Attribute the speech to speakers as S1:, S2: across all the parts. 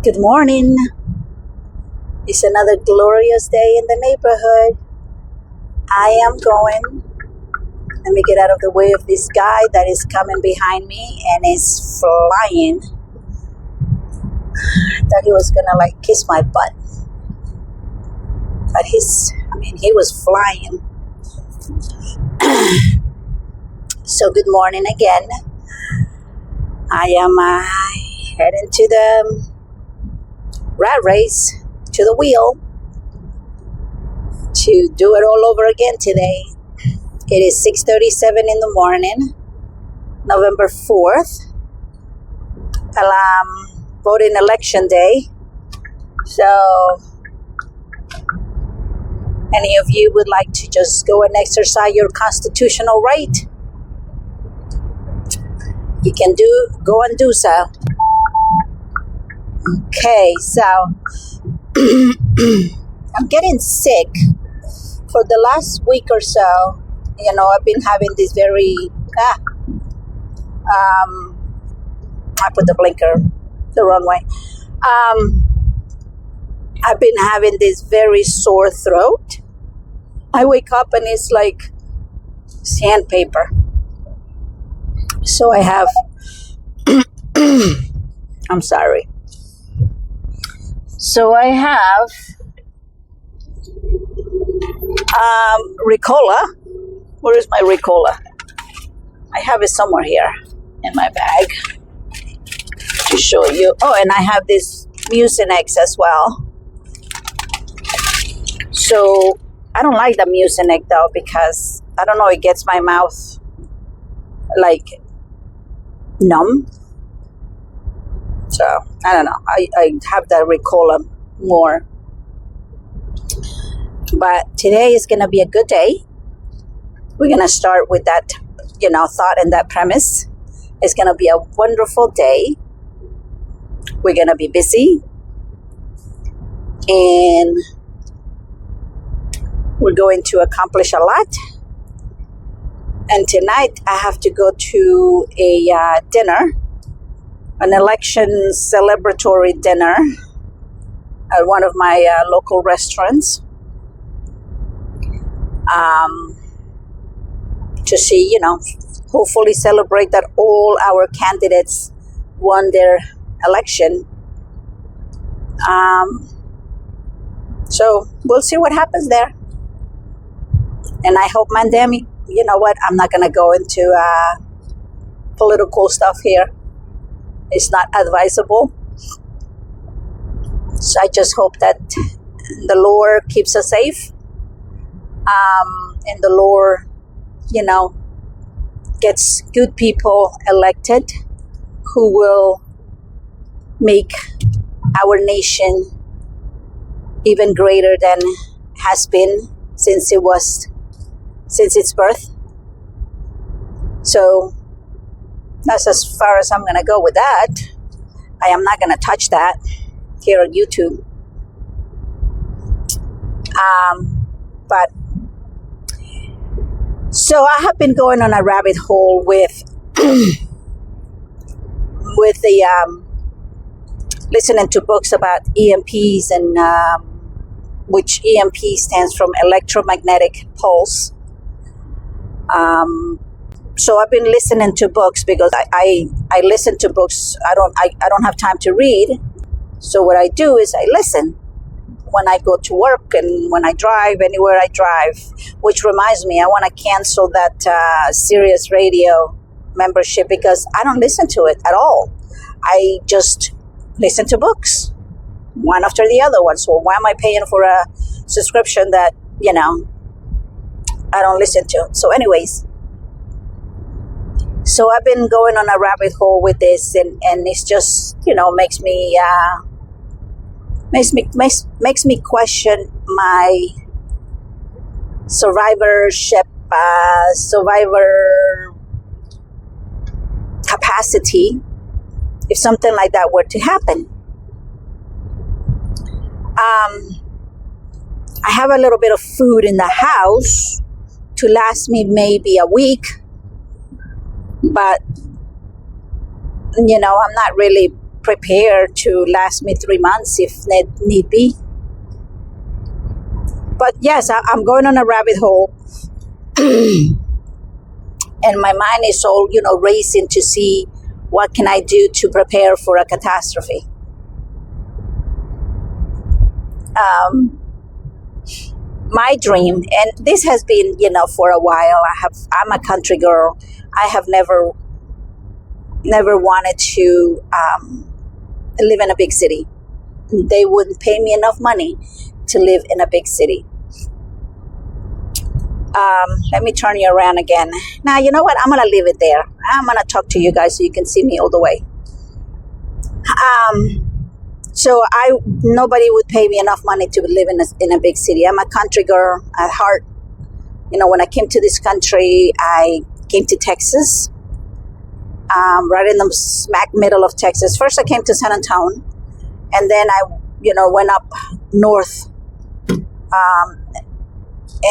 S1: Good morning. It's another glorious day in the neighborhood. I am going. Let me get out of the way of this guy that is coming behind me and is flying. I thought he was gonna kiss my butt. But he was flying. So good morning again. I am heading to the rat race, to the wheel, to do it all over again today. It is 6:37 in the morning, November 4th, voting election day. So, any of you would like to just go and exercise your constitutional right? You can go and do so. Okay, so I'm getting sick. For the last week or so, I've been having this very, I put the blinker the wrong way. I've been having this very sore throat. I wake up and it's like sandpaper. So I have, I'm sorry. So I have Ricola. Where is my Ricola? I have it somewhere here in my bag to show you. Oh, and I have this Mucinex as well. So I don't like the Mucinex though because I don't know, it gets my mouth numb. So I don't know. I have the Ricola more. But today is going to be a good day. We're going to start with that, thought and that premise. It's going to be a wonderful day. We're going to be busy. And we're going to accomplish a lot. And tonight I have to go to a dinner, an election celebratory dinner at one of my local restaurants. To see, hopefully celebrate that all our candidates won their election. So we'll see what happens there. And I hope pandemic, you know what, I'm not going to go into political stuff here. It's not advisable. So I just hope that the Lord keeps us safe. And the Lord, gets good people elected who will make our nation even greater than has been since its birth. So that's as far as I'm going to go with that. I am not going to touch that here on YouTube. But so I have been going on a rabbit hole with the listening to books about EMPs and which EMP stands from electromagnetic pulse. So I've been listening to books because I listen to books. I don't have time to read. So what I do is I listen when I go to work and when I drive, anywhere I drive. Which reminds me, I want to cancel that Sirius Radio membership because I don't listen to it at all. I just listen to books, one after the other one. So why am I paying for a subscription that, I don't listen to? So anyways, so I've been going on a rabbit hole with this and it's just, makes me question my survivor capacity if something like that were to happen. I have a little bit of food in the house to last me maybe a week, but I'm not really prepared to last me 3 months if need be. But yes, I'm going on a rabbit hole. And my mind is all, racing to see what can I do to prepare for a catastrophe. My dream, and this has been, for a while. I'm a country girl. I have never wanted to live in a big city. They wouldn't pay me enough money to live in a big city. Let me turn you around again. Now, you know what? I'm going to leave it there. I'm going to talk to you guys so you can see me all the way. So nobody would pay me enough money to live in a big city. I'm a country girl at heart. When I came to this country, I came to Texas, right in the smack middle of Texas. First, I came to San Antonio, and then I, went up north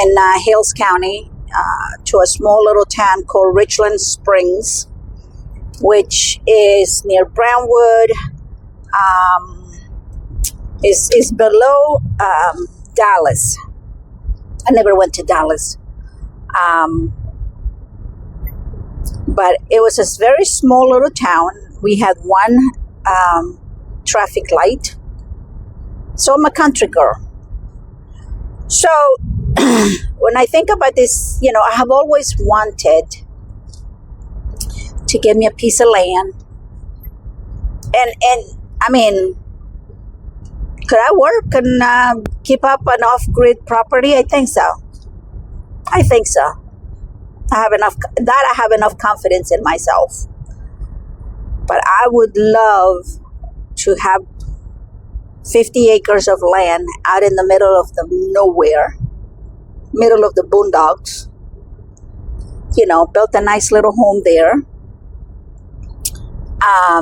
S1: in Hills County to a small little town called Richland Springs, which is near Brownwood. Is below Dallas. I never went to Dallas. But it was a very small little town. We had one traffic light. So I'm a country girl. So when I think about this, I have always wanted to get me a piece of land. And I mean, could I work and keep up an off-grid property? I think so. I have enough confidence in myself. But I would love to have 50 acres of land out in the middle of the nowhere, middle of the boondocks. Built a nice little home there. I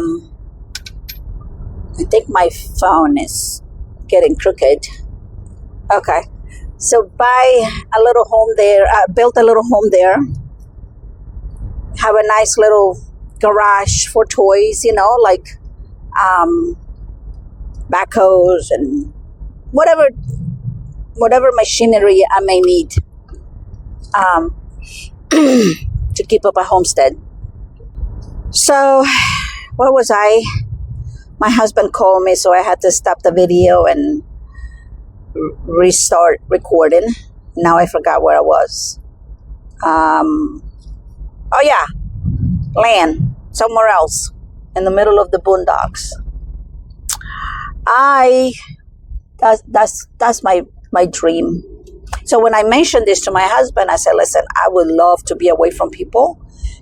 S1: think my phone is getting crooked. Okay. So buy a little home there, built a little home there. Have a nice little garage for toys, like backhoes and whatever machinery I may need to keep up a homestead. So, what was I? My husband called me, so I had to stop the video and restart recording. Now I forgot where I was. Oh yeah, land somewhere else in the middle of the boondocks. That's my dream. So when I mentioned this to my husband, I said, "Listen, I would love to be away from people,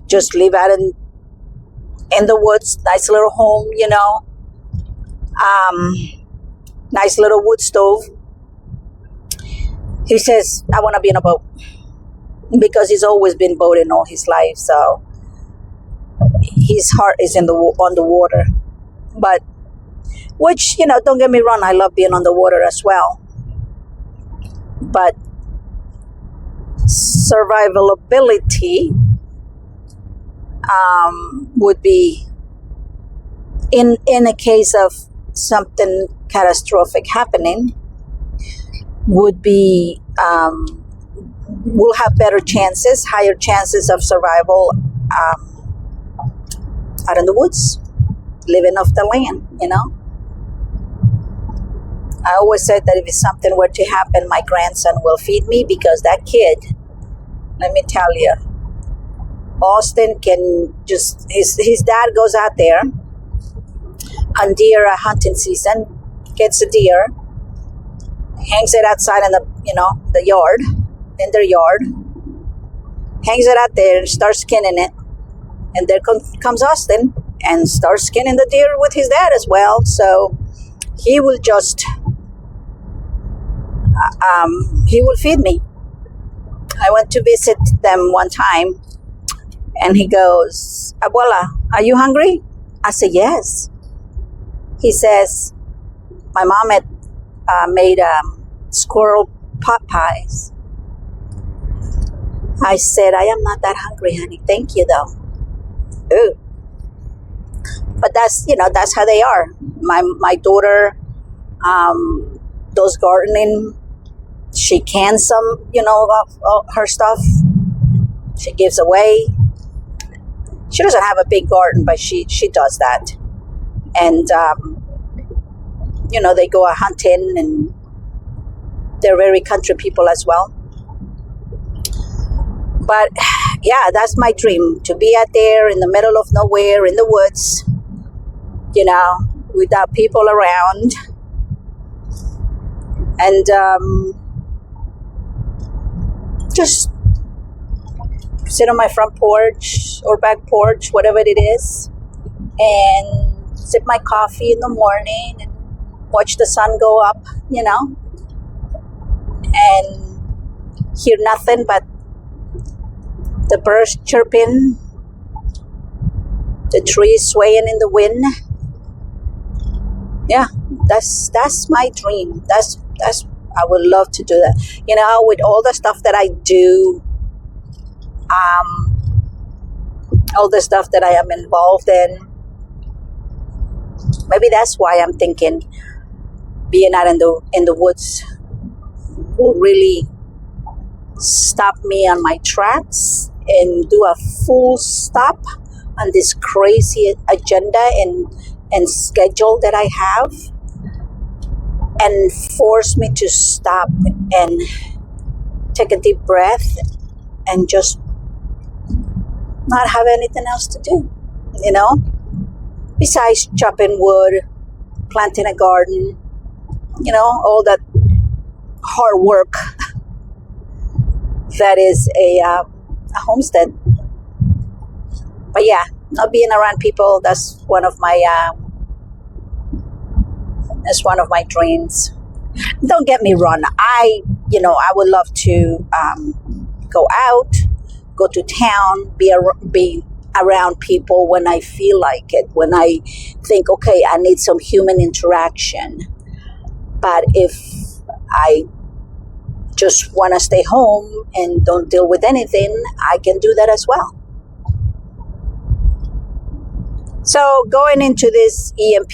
S1: just live out in the woods, nice little home, nice little wood stove." He says, "I want to be in a boat," because he's always been boating all his life. So his heart is on the water. But, which, don't get me wrong, I love being on the water as well. But survivability would be in a case of something catastrophic happening, would be we'll have higher chances of survival out in the woods, living off the land. I always said that if something were to happen, my grandson will feed me, because that kid, let me tell you, Austin can just, his dad goes out there on deer hunting season, gets a deer, hangs it outside in the yard, in their yard, hangs it out there and starts skinning it. And there comes Austin and starts skinning the deer with his dad as well. So he will just, he will feed me. I went to visit them one time, and he goes, "Abuela, are you hungry?" I said, "Yes." He says, "My mom had made squirrel pot pies." I said, "I am not that hungry, honey. Thank you, though." Ooh. But that's how they are. My daughter does gardening. She cans some, of her stuff. She gives away. She doesn't have a big garden, but she does that. And they go hunting, and they're very country people as well. But yeah, that's my dream, to be out there in the middle of nowhere in the woods, without people around, and just sit on my front porch or back porch, whatever it is, and sip my coffee in the morning and watch the sun go up, and hear nothing but the birds chirping, the trees swaying in the wind. Yeah, that's my dream. That's I would love to do that. With all the stuff that I do, all the stuff that I am involved in, maybe that's why I'm thinking being out in the woods will really stop me on my tracks and do a full stop on this crazy agenda and schedule that I have, and force me to stop and take a deep breath and just not have anything else to do, besides chopping wood, planting a garden, all that hard work that is a homestead. But yeah, not being around people, that's one of my dreams. Don't get me wrong, I would love to go out, go to town, be around people when I feel like it, when I think, okay, I need some human interaction. But if I just want to stay home and don't deal with anything, I can do that as well. So going into this EMP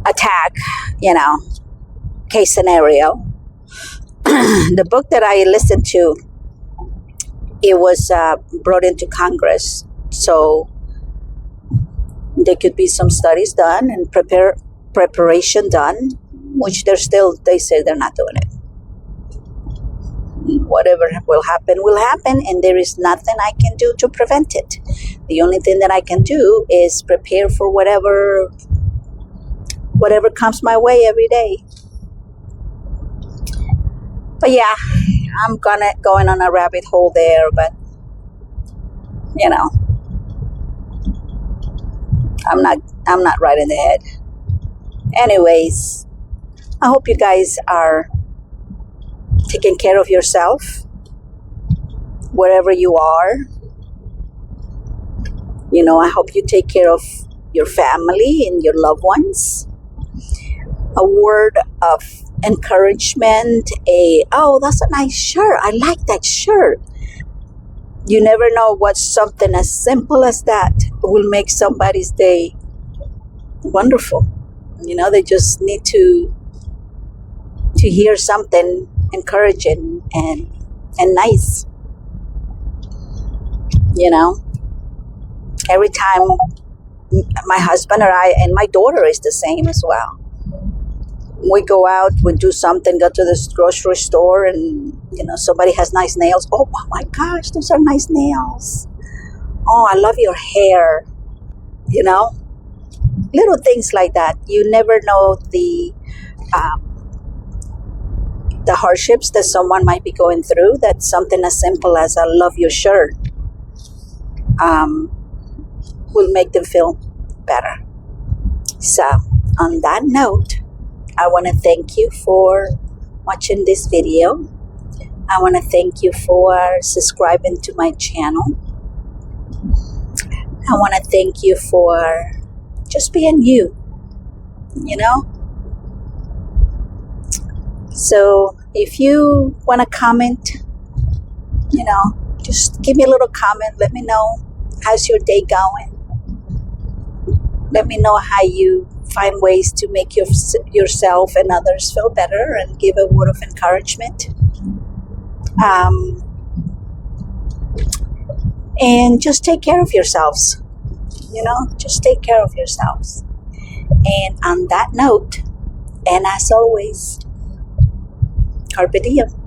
S1: attack, case scenario, the book that I listened to, it was brought into Congress, so there could be some studies done and preparation done, which they say they're not doing it. Whatever will happen, and there is nothing I can do to prevent it. The only thing that I can do is prepare for whatever comes my way every day. But yeah, I'm going on a rabbit hole there, but I'm not right in the head. Anyways, I hope you guys are taking care of yourself wherever you are. I hope you take care of your family and your loved ones. A word of encouragement, oh, that's a nice shirt, I like that shirt. You never know what something as simple as that will make somebody's day wonderful. They just need to hear something encouraging and nice. Every time my husband or I, and my daughter is the same as well, we go out, we do something, go to the grocery store, and somebody has nice nails. Oh my gosh, those are nice nails. Oh, I love your hair. Little things like that. You never know the hardships that someone might be going through. That something as simple as "I love your shirt" will make them feel better. So, on that note, I want to thank you for watching this video. I want to thank you for subscribing to my channel. I want to thank you for just being you, So if you want to comment, Just give me a little comment. Let me know how's your day going. Let me know how you find ways to make yourself and others feel better and give a word of encouragement. And just take care of yourselves. Just take care of yourselves. And on that note, and as always, carpe diem.